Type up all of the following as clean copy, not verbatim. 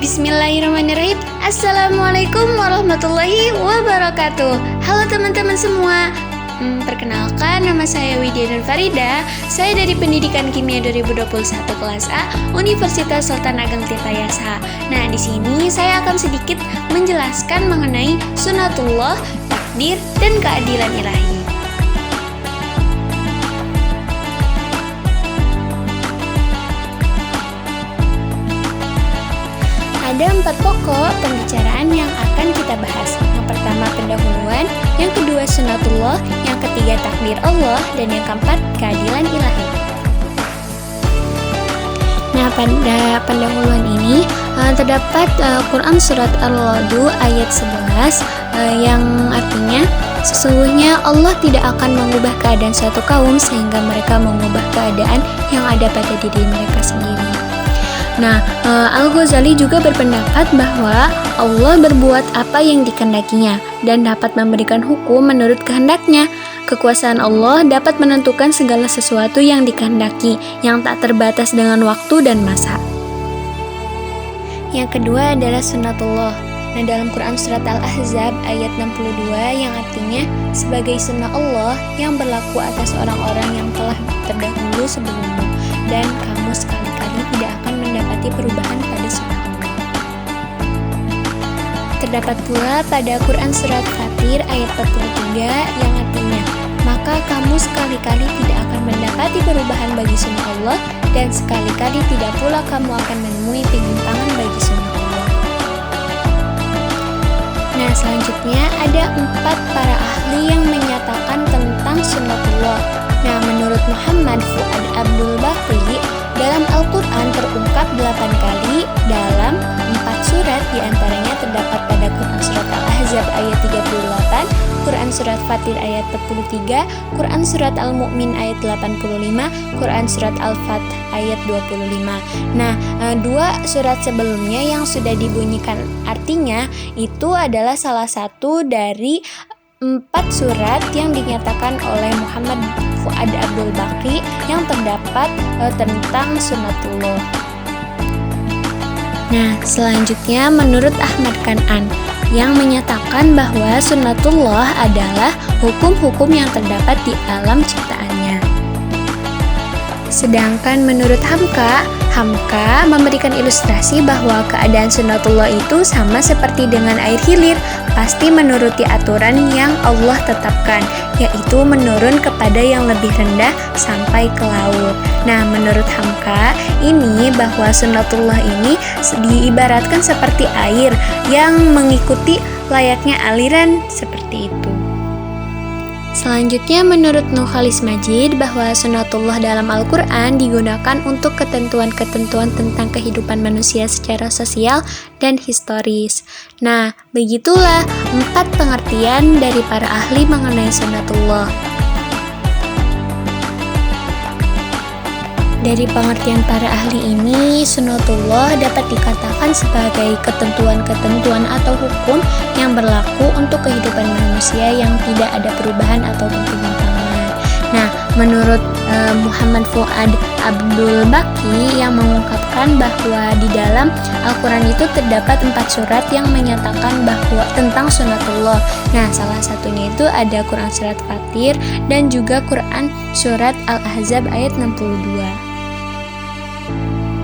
Bismillahirrahmanirrahim. Assalamualaikum warahmatullahi wabarakatuh. Halo teman-teman semua. Perkenalkan, nama saya Widya Nur Farida. Saya dari Pendidikan Kimia 2021 kelas A, Universitas Sultan Ageng Tirtayasa. Nah, di sini saya akan sedikit menjelaskan mengenai sunatullah, takdir, dan keadilan ilahi. Ada 4 pokok pembicaraan yang akan kita bahas. Yang pertama pendahuluan, yang kedua sunatullah, yang ketiga takdir Allah, dan yang keempat keadilan ilahi. Nah, pada pendahuluan ini terdapat Quran Surat Al-Ra'd ayat 11 yang artinya sesungguhnya Allah tidak akan mengubah keadaan suatu kaum sehingga mereka mengubah keadaan yang ada pada diri mereka sendiri. Nah, Al-Ghazali juga berpendapat bahwa Allah berbuat apa yang dikehendakinya dan dapat memberikan hukum menurut kehendaknya. Kekuasaan Allah dapat menentukan segala sesuatu yang dikehendaki, yang tak terbatas dengan waktu dan masa. Yang kedua adalah sunatullah. Nah, dalam Quran Surat Al-Ahzab ayat 62 yang artinya sebagai sunnah Allah yang berlaku atas orang-orang yang telah terdahulu sebelummu, dan kamu sekali-kali tidak akan mendapati perubahan pada sunnah Allah. Terdapat pula pada Quran Surat Fatir ayat 43 yang artinya, maka kamu sekali-kali tidak akan mendapati perubahan bagi sunnah Allah, dan sekali-kali tidak pula kamu akan menemui penyimpangan bagi sunnah Allah. Nah, selanjutnya ada 4 para ahli yang menyatakan tentang sunnatullah. Nah, menurut Muhammad Fuad Abdul Baqi, dalam Al-Quran terungkap 8 kali dalam 4 surat, diantaranya terdapat pada Quran Surat Al-Ahzab ayat 38, Quran Surat Fatir ayat 43, Quran Surat Al-Mu'min ayat 85, Quran Surat Al-Fath ayat 25. Nah, 2 surat sebelumnya yang sudah dibunyikan artinya itu adalah salah satu dari 4 surat yang dinyatakan oleh Muhammad Fuad Abdul Baqi yang terdapat tentang sunatullah. Nah, selanjutnya menurut Ahmad Kan'an yang menyatakan bahwa sunatullah adalah hukum-hukum yang terdapat di alam ciptaannya. Sedangkan menurut Hamka memberikan ilustrasi bahwa keadaan sunatullah itu sama seperti dengan air hilir, pasti menuruti aturan yang Allah tetapkan, yaitu menurun kepada yang lebih rendah sampai ke laut. Nah, menurut Hamka ini bahwa sunatullah ini diibaratkan seperti air yang mengikuti layaknya aliran seperti itu. Selanjutnya menurut Nurkhalis Majid bahwa sunatullah dalam Al-Quran digunakan untuk ketentuan-ketentuan tentang kehidupan manusia secara sosial dan historis. Nah, begitulah 4 pengertian dari para ahli mengenai sunatullah. Dari pengertian para ahli ini, sunatullah dapat dikatakan sebagai ketentuan-ketentuan atau hukum yang berlaku untuk kehidupan manusia yang tidak ada perubahan atau penyimpangan. Nah, menurut Muhammad Fuad Abdul Baqi yang mengungkapkan bahwa di dalam Al-Quran itu terdapat 4 surat yang menyatakan bahwa tentang sunatullah. Nah, salah satunya itu ada Quran Surat Fatir dan juga Quran Surat Al-Ahzab ayat 62.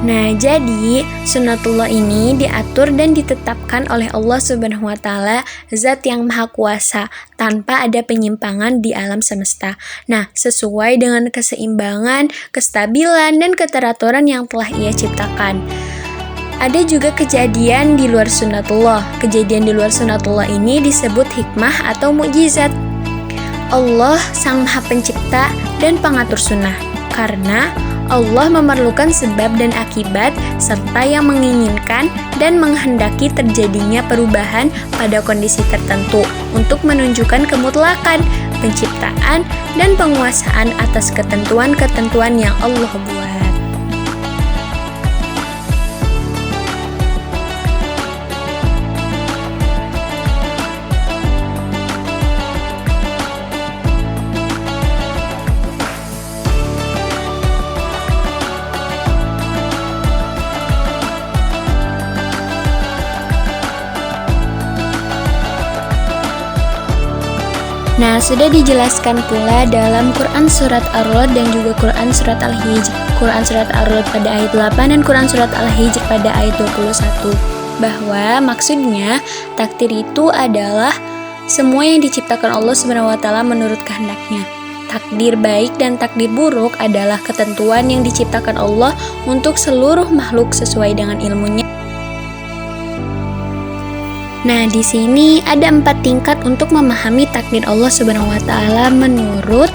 Nah, jadi sunatullah ini diatur dan ditetapkan oleh Allah Subhanahu wa taala, Zat yang Maha Kuasa, tanpa ada penyimpangan di alam semesta. Nah, sesuai dengan keseimbangan, kestabilan, dan keteraturan yang telah Ia ciptakan. Ada juga kejadian di luar sunatullah. Kejadian di luar sunatullah ini disebut hikmah atau mukjizat. Allah Sang Maha Pencipta dan pengatur sunnah, karena Allah memerlukan sebab dan akibat serta yang menginginkan dan menghendaki terjadinya perubahan pada kondisi tertentu untuk menunjukkan kemutlakan, penciptaan, dan penguasaan atas ketentuan-ketentuan yang Allah buat. Nah, sudah dijelaskan pula dalam Quran Surat Ar-Rod dan juga Quran Surat Al-Hijr. Quran Surat Ar-Rod pada ayat 8 dan Quran Surat Al-Hijr pada ayat 21. Bahwa maksudnya takdir itu adalah semua yang diciptakan Allah SWT menurut kehendaknya. Takdir baik dan takdir buruk adalah ketentuan yang diciptakan Allah untuk seluruh makhluk sesuai dengan ilmunya. Nah, di sini ada 4 tingkat untuk memahami takdir Allah Subhanahu wa taala menurut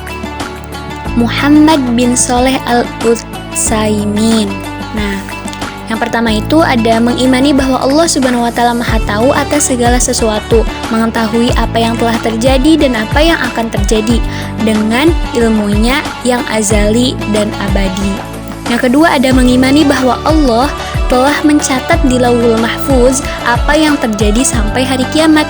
Muhammad bin Shalih Al-Utsaimin. Nah, yang pertama itu ada mengimani bahwa Allah Subhanahu wa taala Maha tahu atas segala sesuatu, mengetahui apa yang telah terjadi dan apa yang akan terjadi dengan ilmunya yang azali dan abadi. Yang kedua ada mengimani bahwa Allah telah mencatat di Lauhul Mahfuz apa yang terjadi sampai hari kiamat.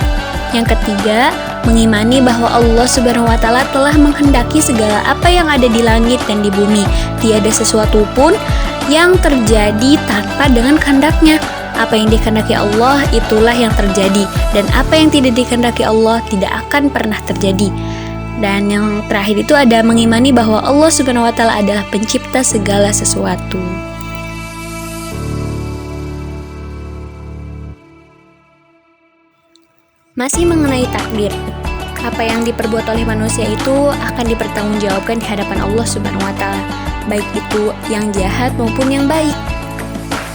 Yang ketiga, mengimani bahwa Allah Subhanahu wa taala telah menghendaki segala apa yang ada di langit dan di bumi. Tiada sesuatu pun yang terjadi tanpa dengan kehendaknya. Apa yang dikehendaki Allah itulah yang terjadi, dan apa yang tidak dikehendaki Allah tidak akan pernah terjadi. Dan yang terakhir itu ada mengimani bahwa Allah Subhanahu wa taala adalah pencipta segala sesuatu. Masih mengenai takdir, apa yang diperbuat oleh manusia itu akan dipertanggungjawabkan di hadapan Allah Subhanahu wa taala, baik itu yang jahat maupun yang baik.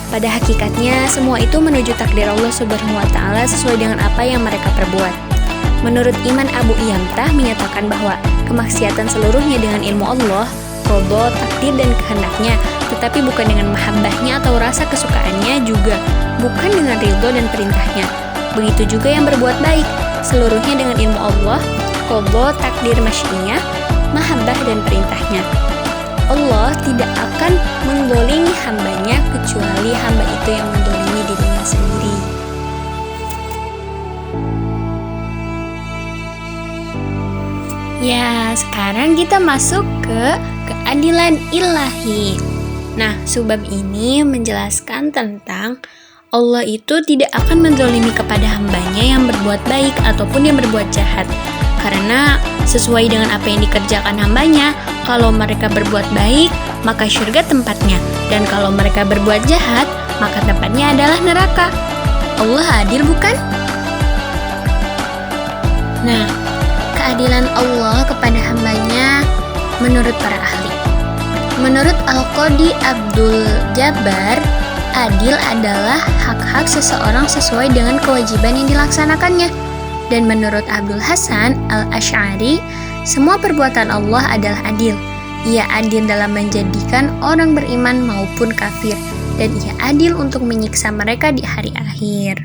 Pada hakikatnya, semua itu menuju takdir Allah Subhanahu wa taala sesuai dengan apa yang mereka perbuat. Menurut Iman Abu Iyamtah menyatakan bahwa kemaksiatan seluruhnya dengan ilmu Allah, qada, takdir dan kehendaknya, tetapi bukan dengan mahabbahnya atau rasa kesukaannya, juga bukan dengan ridho dan perintahnya. Begitu juga yang berbuat baik, seluruhnya dengan ilmu Allah, qada, takdir, masyiah, mahabbah dan perintahnya. Allah tidak akan mendolimi hambanya kecuali hamba itu yang mendolimi dirinya sendiri. Ya, sekarang kita masuk ke keadilan ilahi. Nah, subbab ini menjelaskan tentang Allah itu tidak akan menzalimi kepada hambanya yang berbuat baik ataupun yang berbuat jahat. Karena sesuai dengan apa yang dikerjakan hambanya, kalau mereka berbuat baik, maka syurga tempatnya. Dan kalau mereka berbuat jahat, maka tempatnya adalah neraka. Allah adil, bukan? Nah, keadilan Allah kepada hambanya menurut para ahli. Menurut Al-Qadi Abdul Jabbar, adil adalah hak-hak seseorang sesuai dengan kewajiban yang dilaksanakannya. Dan menurut Abdul Hasan Al-Asy'ari, semua perbuatan Allah adalah adil. Ia adil dalam menjadikan orang beriman maupun kafir, dan ia adil untuk menyiksa mereka di hari akhir.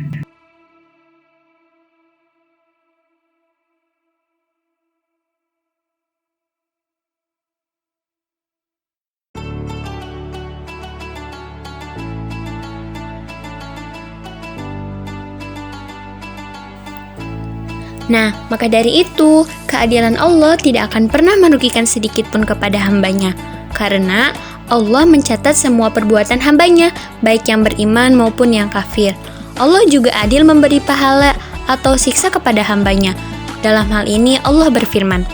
Nah, maka dari itu, keadilan Allah tidak akan pernah merugikan sedikit pun kepada hambanya. Karena Allah mencatat semua perbuatan hambanya, baik yang beriman maupun yang kafir. Allah juga adil memberi pahala atau siksa kepada hambanya. Dalam hal ini Allah berfirman,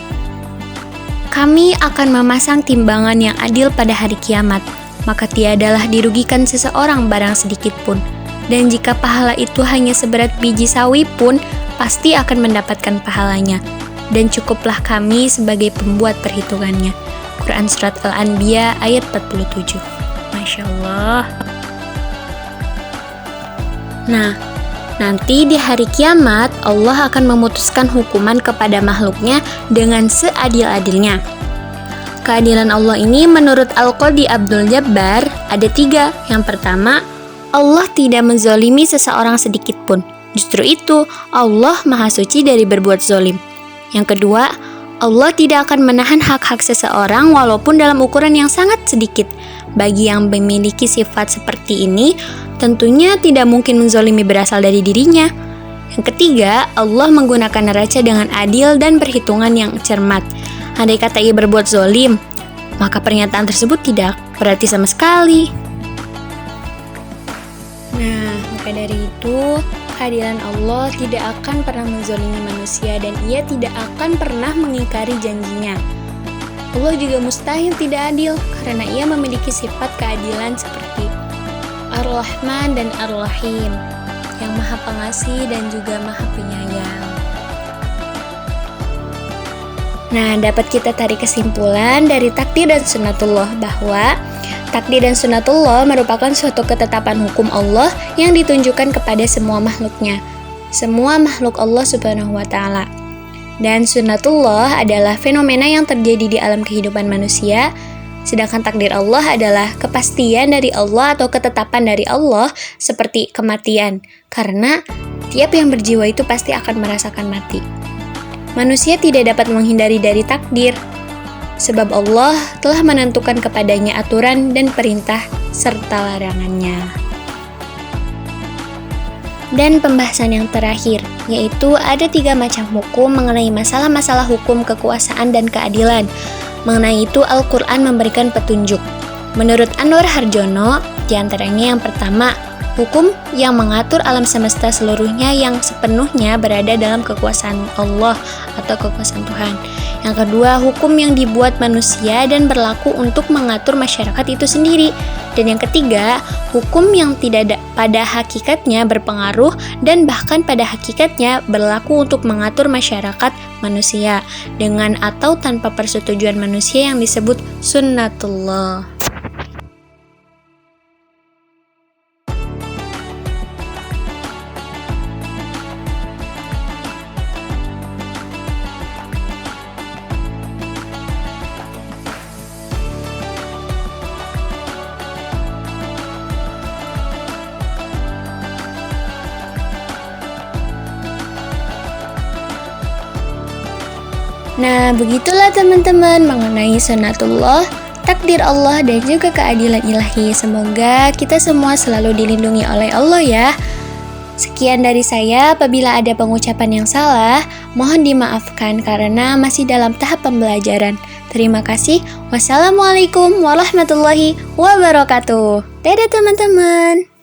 "Kami akan memasang timbangan yang adil pada hari kiamat, maka tiadalah dirugikan seseorang barang sedikit pun. Dan jika pahala itu hanya seberat biji sawi pun, pasti akan mendapatkan pahalanya. Dan cukuplah kami sebagai pembuat perhitungannya." Quran Surat Al-Anbiya ayat 47. Masya Allah. Nah, nanti di hari kiamat Allah akan memutuskan hukuman kepada makhluknya dengan seadil-adilnya. Keadilan Allah ini menurut Al-Qadi Abdul Jabbar ada 3. Yang pertama, Allah tidak menzalimi seseorang sedikit pun. Justru itu, Allah Maha Suci dari berbuat zalim. Yang kedua, Allah tidak akan menahan hak-hak seseorang walaupun dalam ukuran yang sangat sedikit. Bagi yang memiliki sifat seperti ini, tentunya tidak mungkin menzalimi berasal dari dirinya. Yang ketiga, Allah menggunakan neraca dengan adil dan perhitungan yang cermat. Andai kata ia berbuat zalim, maka pernyataan tersebut tidak berarti sama sekali. Nah, maka dari itu, keadilan Allah tidak akan pernah menzalimi manusia dan Ia tidak akan pernah mengingkari janjinya. Allah juga mustahil tidak adil karena Ia memiliki sifat keadilan seperti Ar-Rahman dan Ar-Rahim, yang Maha Pengasih dan juga Maha Penyayang. Nah, dapat kita tarik kesimpulan dari takdir dan sunatullah bahwa takdir dan sunatullah merupakan suatu ketetapan hukum Allah yang ditunjukkan kepada semua makhluknya, semua makhluk Allah Subhanahu wa Ta'ala. Dan sunatullah adalah fenomena yang terjadi di alam kehidupan manusia, sedangkan takdir Allah adalah kepastian dari Allah atau ketetapan dari Allah seperti kematian, karena tiap yang berjiwa itu pasti akan merasakan mati. Manusia tidak dapat menghindari dari takdir, sebab Allah telah menentukan kepadanya aturan dan perintah serta larangannya. Dan pembahasan yang terakhir, yaitu ada 3 macam hukum mengenai masalah-masalah hukum kekuasaan dan keadilan. Mengenai itu Al-Quran memberikan petunjuk. Menurut Anwar Harjono, diantaranya yang pertama, hukum yang mengatur alam semesta seluruhnya yang sepenuhnya berada dalam kekuasaan Allah atau kekuasaan Tuhan. Yang kedua, hukum yang dibuat manusia dan berlaku untuk mengatur masyarakat itu sendiri. Dan yang ketiga, hukum yang tidak pada hakikatnya berpengaruh dan bahkan pada hakikatnya berlaku untuk mengatur masyarakat manusia dengan atau tanpa persetujuan manusia yang disebut sunnatullah. Nah, begitulah teman-teman mengenai sunatullah, takdir Allah, dan juga keadilan ilahi. Semoga kita semua selalu dilindungi oleh Allah ya. Sekian dari saya, apabila ada pengucapan yang salah, mohon dimaafkan karena masih dalam tahap pembelajaran. Terima kasih. Wassalamualaikum warahmatullahi wabarakatuh. Dadah teman-teman.